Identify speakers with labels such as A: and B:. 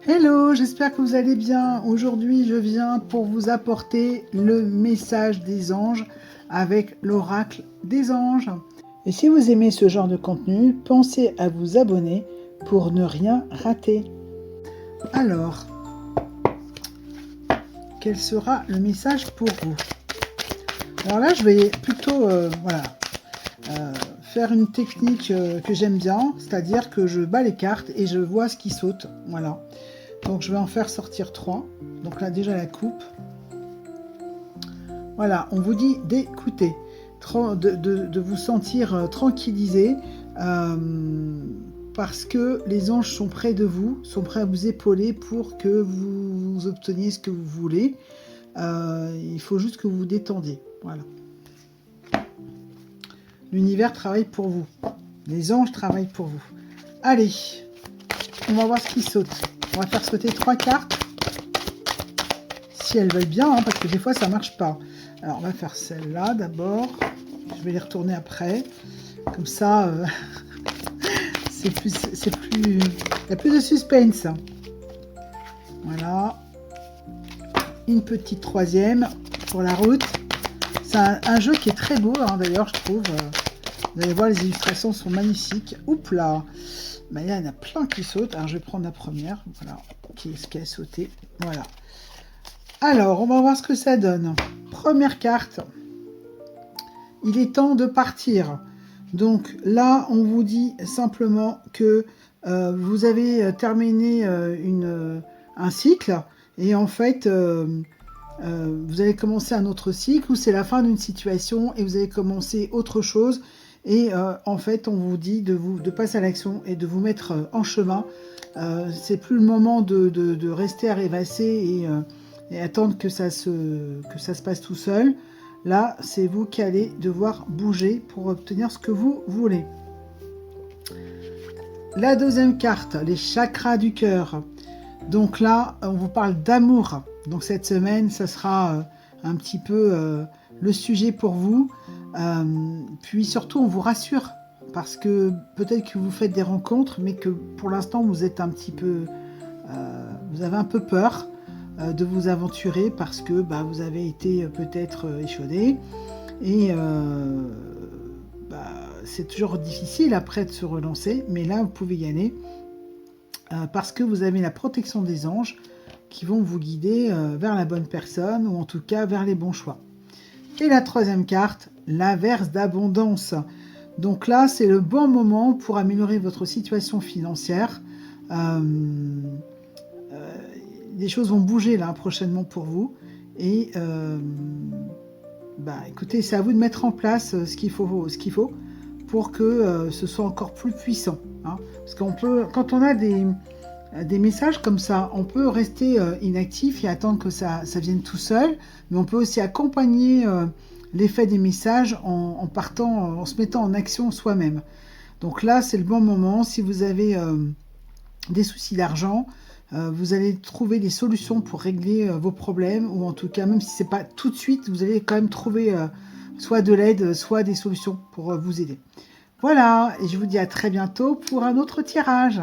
A: Hello, j'espère que vous allez bien. Aujourd'hui, je viens pour vous apporter le message des anges avec l'oracle des anges. Et si vous aimez ce genre de contenu, pensez à vous abonner pour ne rien rater. Alors, quel sera le message pour vous? Alors là, je vais plutôt faire une technique que j'aime bien, c'est-à-dire que je bats les cartes et je vois ce qui saute. Voilà. Donc je vais en faire sortir 3. Donc là déjà la coupe. Voilà, on vous dit d'écouter, de vous sentir tranquillisé, parce que les anges sont près de vous, sont prêts à vous épauler pour que vous obteniez ce que vous voulez. Il faut juste que vous vous détendiez. Voilà. L'univers travaille pour vous. Les anges travaillent pour vous. Allez, on va voir ce qui saute. On va faire sauter 3 cartes. Si elles veulent bien, hein, parce que des fois ça marche pas. Alors on va faire celle-là d'abord. Je vais les retourner après. Comme ça, c'est plus, il y a plus de suspense. Voilà. Une petite troisième pour la route. C'est un jeu qui est très beau, hein, d'ailleurs, je trouve. Vous allez voir, les illustrations sont magnifiques. Oups là. Ben, il y en a plein qui sautent. Alors je vais prendre la première. Voilà. Qui est ce qui a sauté. Voilà. Alors, on va voir ce que ça donne. Première carte. Il est temps de partir. Donc là, on vous dit simplement que vous avez terminé un cycle. Et en fait, vous allez commencer un autre cycle où c'est la fin d'une situation et vous allez commencer autre chose. Et en fait, on vous dit de passer à l'action et de vous mettre en chemin. C'est plus le moment de rester à rêvasser et attendre que ça se passe tout seul. Là, c'est vous qui allez devoir bouger pour obtenir ce que vous voulez. La deuxième carte, les chakras du cœur. Donc là, on vous parle d'amour. Donc cette semaine, ça sera un petit peu le sujet pour vous. Puis surtout, on vous rassure. Parce que peut-être que vous faites des rencontres, mais que pour l'instant, vous êtes un petit peu... vous avez un peu peur de vous aventurer parce que vous avez été peut-être échaudé et c'est toujours difficile après de se relancer, mais là vous pouvez y aller parce que vous avez la protection des anges qui vont vous guider vers la bonne personne ou en tout cas vers les bons choix. Et la troisième carte, l'inverse d'abondance. Donc là c'est le bon moment pour améliorer votre situation financière. Des choses vont bouger là prochainement pour vous et écoutez, c'est à vous de mettre en place ce qu'il faut pour que ce soit encore plus puissant, hein. Parce qu'on peut, quand on a des messages comme ça, on peut rester inactif et attendre que ça vienne tout seul, mais on peut aussi accompagner l'effet des messages en se mettant en action soi-même. Donc là c'est le bon moment. Si vous avez des soucis d'argent, vous allez trouver des solutions pour régler vos problèmes, ou en tout cas, même si ce n'est pas tout de suite, vous allez quand même trouver soit de l'aide, soit des solutions pour vous aider. Voilà, et je vous dis à très bientôt pour un autre tirage.